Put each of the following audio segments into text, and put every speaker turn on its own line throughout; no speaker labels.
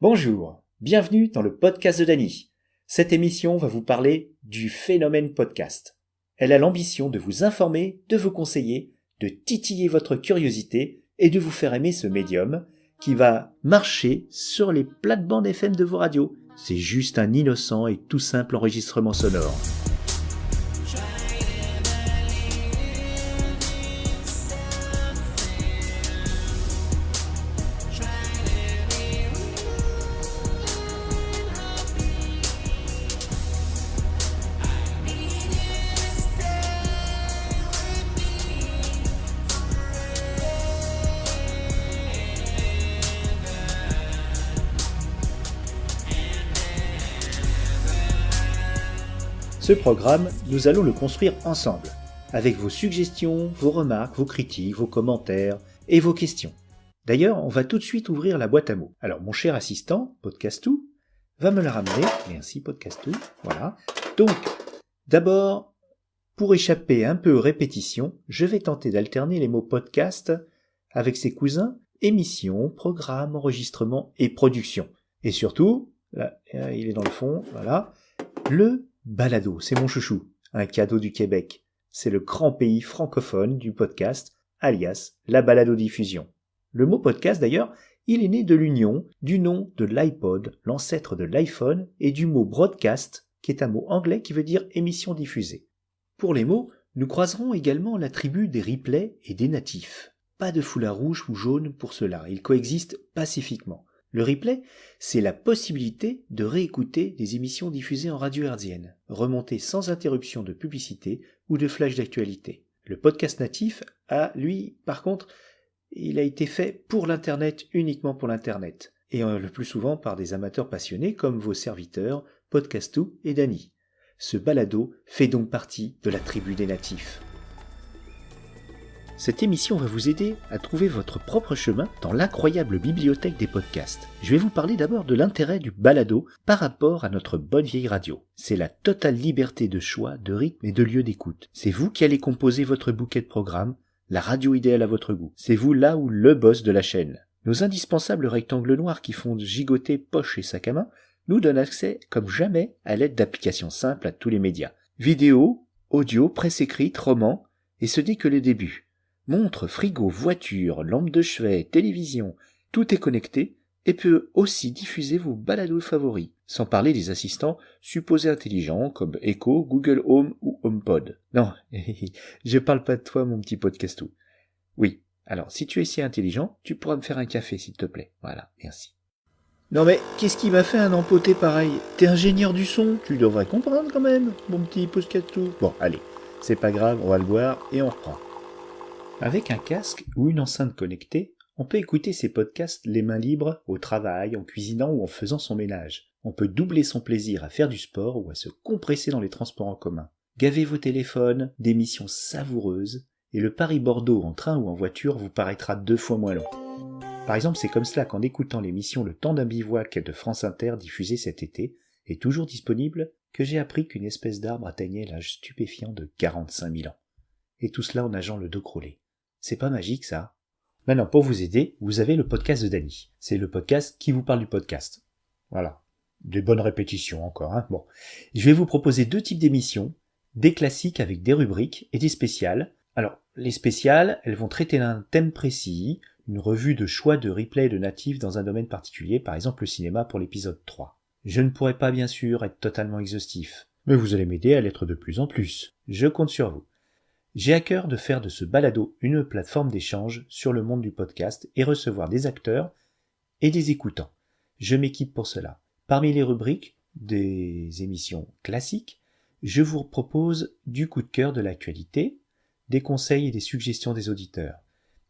Bonjour, bienvenue dans le podcast de Dany. Cette émission va vous parler du phénomène podcast. Elle a l'ambition de vous informer, de vous conseiller, de titiller votre curiosité et de vous faire aimer ce médium qui va marcher sur les plates-bandes FM de vos radios. C'est juste un innocent et tout simple enregistrement sonore. Ce programme, nous allons le construire ensemble, avec vos suggestions, vos remarques, vos critiques, vos commentaires et vos questions. D'ailleurs, on va tout de suite ouvrir la boîte à mots. Alors, mon cher assistant, Podcastou, va me la ramener. Merci, Podcastou. Voilà. Donc, d'abord, pour échapper un peu aux répétitions, je vais tenter d'alterner les mots podcast avec ses cousins émission, programme, enregistrement et production. Et surtout, là, il est dans le fond, voilà, le balado, c'est mon chouchou, un cadeau du Québec. C'est le grand pays francophone du podcast, alias la balado-diffusion. Le mot podcast d'ailleurs, il est né de l'union du nom de l'iPod, l'ancêtre de l'iPhone, et du mot broadcast, qui est un mot anglais qui veut dire émission diffusée. Pour les mots, nous croiserons également la tribu des replays et des natifs. Pas de foulard rouge ou jaune pour cela, ils coexistent pacifiquement. Le replay, c'est la possibilité de réécouter des émissions diffusées en radio hertzienne, remontées sans interruption de publicité ou de flash d'actualité. Le podcast natif lui, par contre, il a été fait pour l'Internet, uniquement pour l'Internet, et le plus souvent par des amateurs passionnés comme vos serviteurs, Podcastou et Dany. Ce balado fait donc partie de la tribu des natifs. Cette émission va vous aider à trouver votre propre chemin dans l'incroyable bibliothèque des podcasts. Je vais vous parler d'abord de l'intérêt du balado par rapport à notre bonne vieille radio. C'est la totale liberté de choix, de rythme et de lieu d'écoute. C'est vous qui allez composer votre bouquet de programmes, la radio idéale à votre goût. C'est vous là où le boss de la chaîne. Nos indispensables rectangles noirs qui font gigoter poche et sac à main nous donnent accès comme jamais à l'aide d'applications simples à tous les médias. Vidéo, audio, presse écrite, romans, et ce n'est que le début. Montre, frigo, voiture, lampe de chevet, télévision, tout est connecté et peut aussi diffuser vos balados favoris, sans parler des assistants supposés intelligents comme Echo, Google Home ou HomePod. Non, je parle pas de toi mon petit podcastou. Oui, alors si tu es si intelligent, tu pourras me faire un café s'il te plaît. Voilà, merci. Non mais, qu'est-ce qui m'a fait un empoté pareil? T'es ingénieur du son, tu devrais comprendre quand même, mon petit podcastou. Bon, allez, c'est pas grave, on va le boire et on reprend. Avec un casque ou une enceinte connectée, on peut écouter ses podcasts les mains libres, au travail, en cuisinant ou en faisant son ménage. On peut doubler son plaisir à faire du sport ou à se compresser dans les transports en commun. Gavez vos téléphones d'émissions savoureuses et le Paris-Bordeaux en train ou en voiture vous paraîtra 2 fois moins long. Par exemple, c'est comme cela qu'en écoutant l'émission Le temps d'un bivouac de France Inter diffusée cet été, et toujours disponible, que j'ai appris qu'une espèce d'arbre atteignait l'âge stupéfiant de 45 000 ans. Et tout cela en nageant le dos crawlé. C'est pas magique, ça? Maintenant, pour vous aider, vous avez le podcast de Dany. C'est le podcast qui vous parle du podcast. Voilà. Des bonnes répétitions encore, hein. Bon. Je vais vous proposer 2 types d'émissions. Des classiques avec des rubriques et des spéciales. Alors, les spéciales, elles vont traiter d'un thème précis, une revue de choix de replay de natifs dans un domaine particulier, par exemple le cinéma pour l'épisode 3. Je ne pourrai pas, bien sûr, être totalement exhaustif. Mais vous allez m'aider à l'être de plus en plus. Je compte sur vous. J'ai à cœur de faire de ce balado une plateforme d'échange sur le monde du podcast et recevoir des acteurs et des écoutants. Je m'équipe pour cela. Parmi les rubriques des émissions classiques, je vous propose du coup de cœur de l'actualité, des conseils et des suggestions des auditeurs,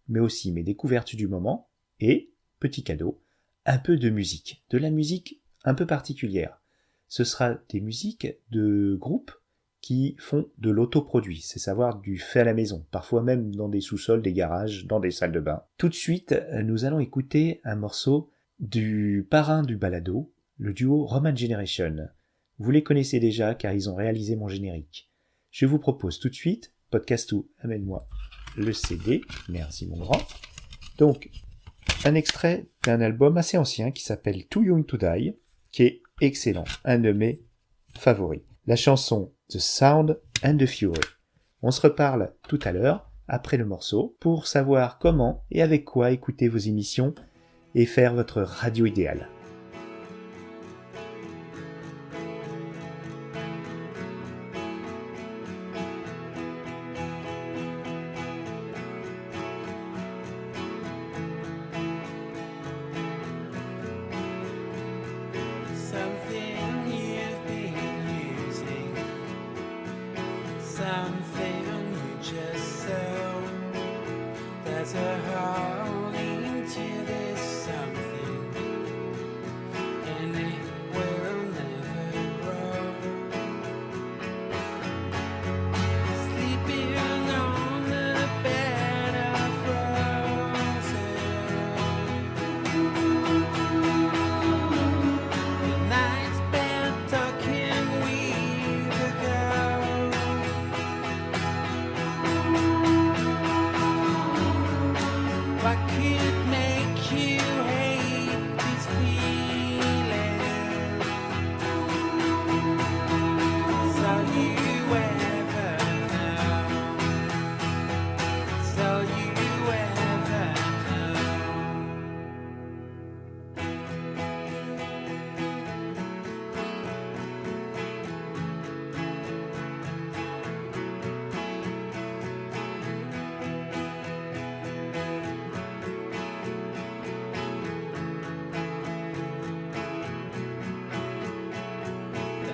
mais aussi mes découvertes du moment et, petit cadeau, un peu de musique, de la musique un peu particulière. Ce sera des musiques de groupes qui font de l'autoproduit, c'est savoir du fait à la maison, parfois même dans des sous-sols, des garages, dans des salles de bain. Tout de suite, nous allons écouter un morceau du parrain du balado, le duo Roman Generation. Vous les connaissez déjà car ils ont réalisé mon générique. Je vous propose tout de suite, Podcastou, amène-moi le CD, merci mon grand. Donc, un extrait d'un album assez ancien qui s'appelle Too Young to Die, qui est excellent, un de mes favoris. La chanson The Sound and the Fury. On se reparle tout à l'heure, après le morceau, pour savoir comment et avec quoi écouter vos émissions et faire votre radio idéale.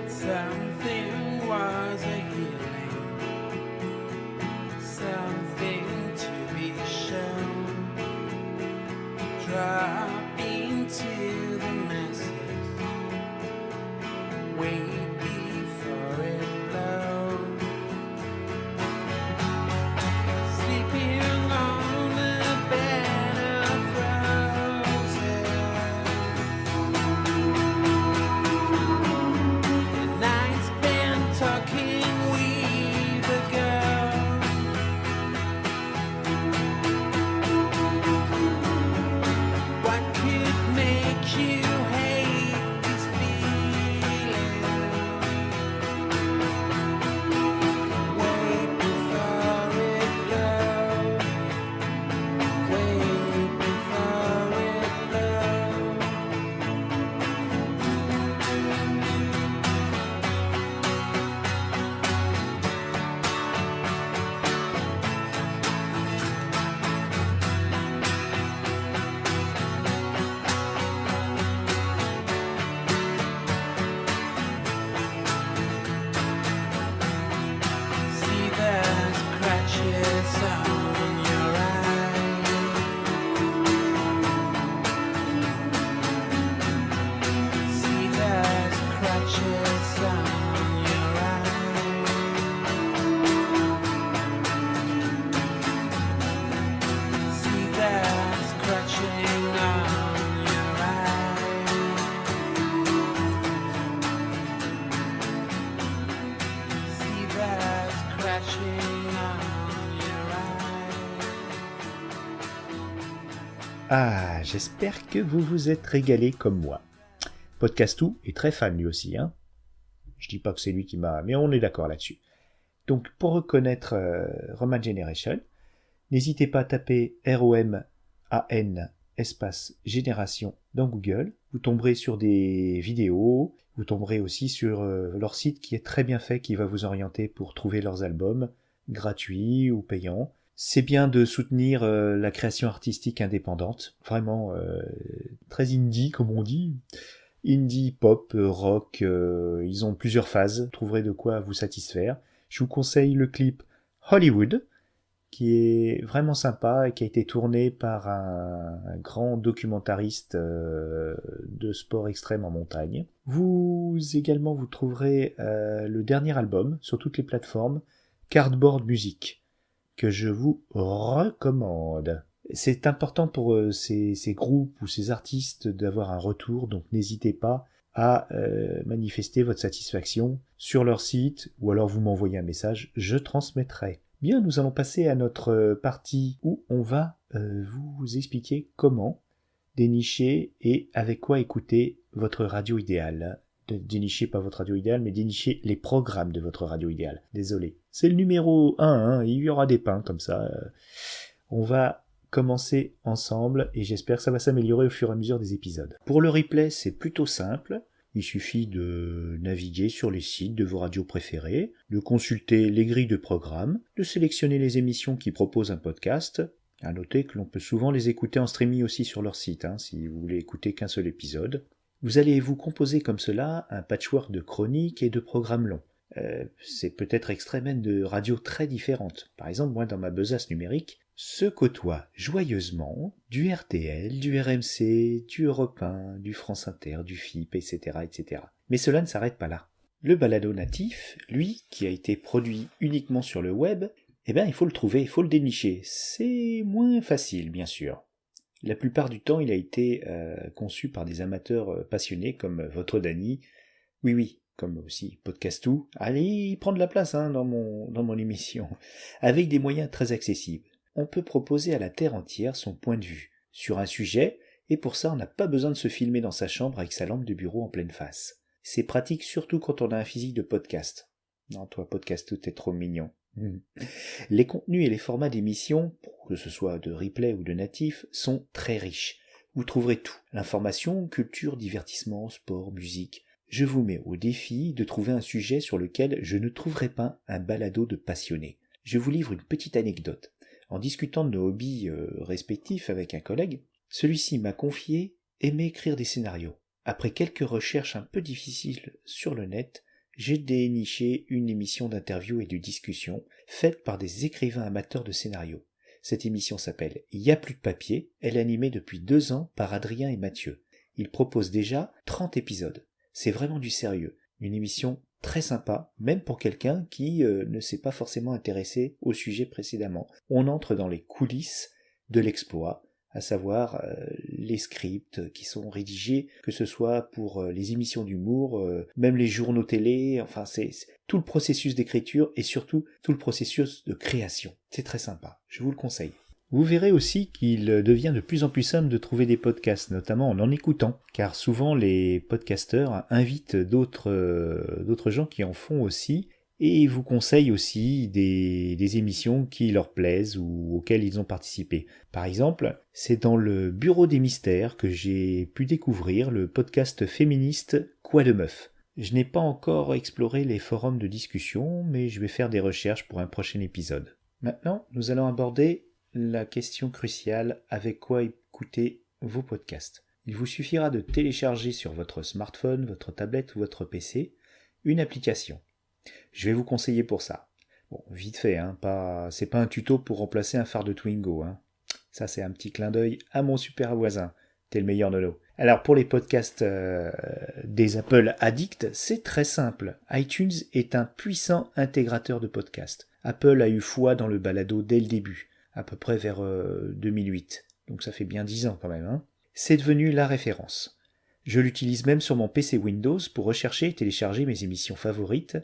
Something was a healing, something to be shown. Drop into the masses, wait before it blows. Sleeping on a bed of roses. The night spent talking with a girl. What could make you hate this feeling? Wait before it blows. Wait before it blows. See the scratches on your eyes. See the scratches on your eyes. See the scratching on your eyes. See the scratching on your eyes.
Ah, j'espère que vous vous êtes régalé comme moi. Podcastou est très fan lui aussi, hein. Je dis pas que c'est lui qui m'a... mais on est d'accord là-dessus. Donc, pour reconnaître Roman Generation, n'hésitez pas à taper ROMAN espace génération dans Google. Vous tomberez sur des vidéos, vous tomberez aussi sur leur site qui est très bien fait, qui va vous orienter pour trouver leurs albums, gratuits ou payants. C'est bien de soutenir la création artistique indépendante, vraiment très indie comme on dit. Indie, pop, rock, ils ont plusieurs phases, vous trouverez de quoi vous satisfaire. Je vous conseille le clip Hollywood, qui est vraiment sympa et qui a été tourné par un grand documentariste de sport extrême en montagne. Vous trouverez le dernier album sur toutes les plateformes, Cardboard Music, que je vous recommande. C'est important pour ces groupes ou ces artistes d'avoir un retour, donc n'hésitez pas à manifester votre satisfaction sur leur site, ou alors vous m'envoyez un message, je transmettrai. Bien, nous allons passer à notre partie où on va vous expliquer comment dénicher et avec quoi écouter votre radio idéale. Dénicher pas votre radio idéale, mais dénicher les programmes de votre radio idéale. Désolé. C'est le numéro 1, hein, il y aura des pains comme ça. On va commencer ensemble et j'espère que ça va s'améliorer au fur et à mesure des épisodes. Pour le replay, c'est plutôt simple. Il suffit de naviguer sur les sites de vos radios préférées, de consulter les grilles de programmes, de sélectionner les émissions qui proposent un podcast. À noter que l'on peut souvent les écouter en streaming aussi sur leur site, hein, si vous voulez écouter qu'un seul épisode. Vous allez vous composer comme cela un patchwork de chroniques et de programmes longs. C'est peut-être extrait même de radios très différentes. Par exemple, moi dans ma besace numérique, se côtoient joyeusement du RTL, du RMC, du Europe 1, du France Inter, du FIP, etc., etc. Mais cela ne s'arrête pas là. Le balado natif, lui, qui a été produit uniquement sur le web, eh bien il faut le trouver, il faut le dénicher. C'est moins facile, bien sûr. La plupart du temps, il a été conçu par des amateurs passionnés comme votre Dany. Oui, comme aussi Podcastou. Allez, prendre la place dans mon émission. Avec des moyens très accessibles. On peut proposer à la terre entière son point de vue sur un sujet, et pour ça, on n'a pas besoin de se filmer dans sa chambre avec sa lampe de bureau en pleine face. C'est pratique surtout quand on a un physique de podcast. Non, toi, Podcastou, t'es trop mignon. Les contenus et les formats d'émissions, que ce soit de replay ou de natif, sont très riches. Vous trouverez tout. L'information, culture, divertissement, sport, musique. Je vous mets au défi de trouver un sujet sur lequel je ne trouverai pas un balado de passionnés. Je vous livre une petite anecdote. En discutant de nos hobbies respectifs avec un collègue, celui-ci m'a confié aimer écrire des scénarios. Après quelques recherches un peu difficiles sur le net, j'ai déniché une émission d'interview et de discussion faite par des écrivains amateurs de scénarios. Cette émission s'appelle « Y a plus de papier », elle est animée depuis 2 ans par Adrien et Mathieu. Ils proposent déjà 30 épisodes. C'est vraiment du sérieux. Une émission très sympa, même pour quelqu'un qui ne s'est pas forcément intéressé au sujet précédemment. On entre dans les coulisses de l'exploit, à savoir les scripts qui sont rédigés, que ce soit pour les émissions d'humour, même les journaux télé, enfin c'est tout le processus d'écriture et surtout tout le processus de création. C'est très sympa, je vous le conseille. Vous verrez aussi qu'il devient de plus en plus simple de trouver des podcasts, notamment en écoutant, car souvent les podcasteurs invitent d'autres gens qui en font aussi, et vous conseillent aussi des émissions qui leur plaisent ou auxquelles ils ont participé. Par exemple, c'est dans le Bureau des Mystères que j'ai pu découvrir le podcast féministe Quoi de meuf. Je n'ai pas encore exploré les forums de discussion, mais je vais faire des recherches pour un prochain épisode. Maintenant, nous allons aborder la question cruciale, avec quoi écouter vos podcasts. Il vous suffira de télécharger sur votre smartphone, votre tablette ou votre PC une application. Je vais vous conseiller pour ça. Bon, vite fait, c'est pas un tuto pour remplacer un phare de Twingo. Ça, c'est un petit clin d'œil à mon super voisin. T'es le meilleur Nono. Alors, pour les podcasts des Apple Addicts, c'est très simple. iTunes est un puissant intégrateur de podcasts. Apple a eu foi dans le balado dès le début, à peu près vers 2008. Donc ça fait bien 10 ans quand même. C'est devenu la référence. Je l'utilise même sur mon PC Windows pour rechercher et télécharger mes émissions favorites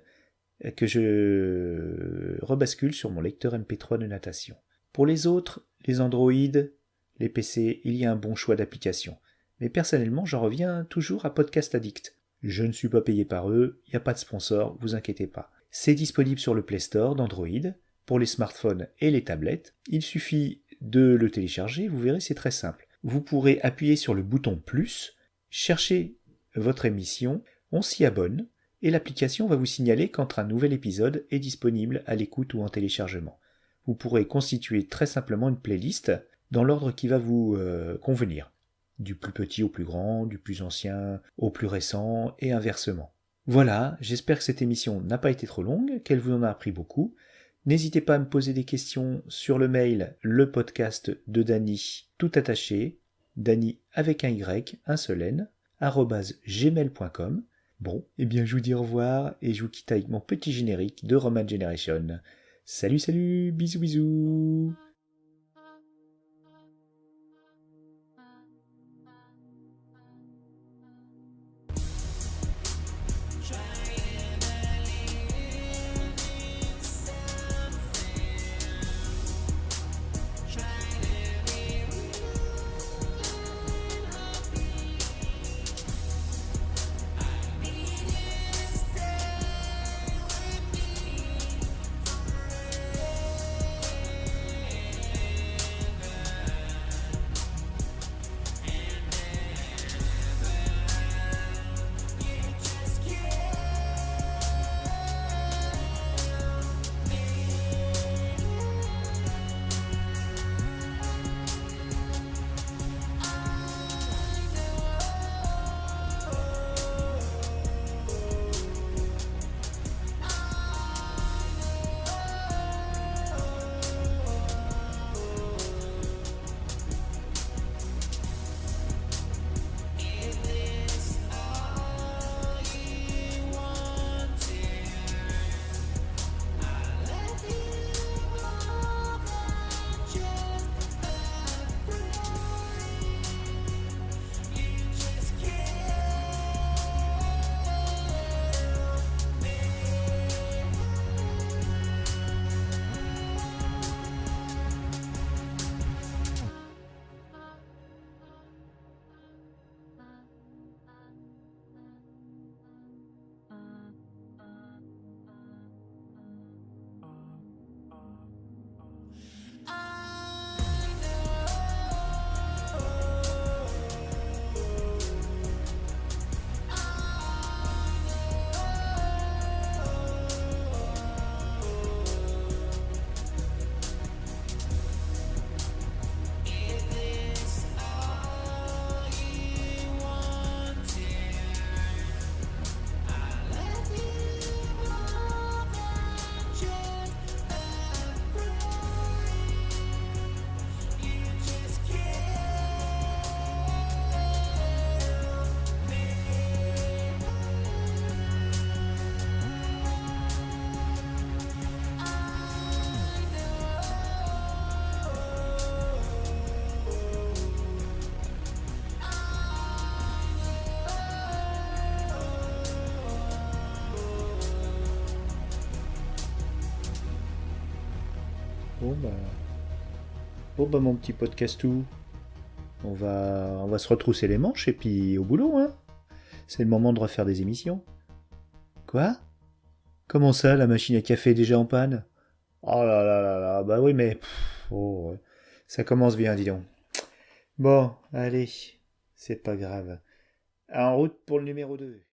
que je rebascule sur mon lecteur MP3 de natation. Pour les autres, les Android, les PC, il y a un bon choix d'applications. Mais personnellement, j'en reviens toujours à Podcast Addict. Je ne suis pas payé par eux, il n'y a pas de sponsor, vous inquiétez pas. C'est disponible sur le Play Store d'Android, pour les smartphones et les tablettes. Il suffit de le télécharger, vous verrez, c'est très simple. Vous pourrez appuyer sur le bouton plus, chercher votre émission, on s'y abonne, et l'application va vous signaler quand un nouvel épisode est disponible à l'écoute ou en téléchargement. Vous pourrez constituer très simplement une playlist dans l'ordre qui va vous convenir. Du plus petit au plus grand, du plus ancien au plus récent, et inversement. Voilà, j'espère que cette émission n'a pas été trop longue, qu'elle vous en a appris beaucoup. N'hésitez pas à me poser des questions sur le mail le podcast de Dany, tout attaché, Dany avec un Y, un seul N, @gmail.com. Bon, eh bien je vous dis au revoir et je vous quitte avec mon petit générique de Roman Generation. Salut, bisous bisous. Bon bah mon petit podcastou, on va se retrousser les manches et puis au boulot, hein. C'est le moment de refaire des émissions. Quoi? Comment ça, la machine à café est déjà en panne? Oh là là là là, bah oui mais... oh, ouais. Ça commence bien, dis donc. Bon, allez, c'est pas grave. En route pour le numéro 2.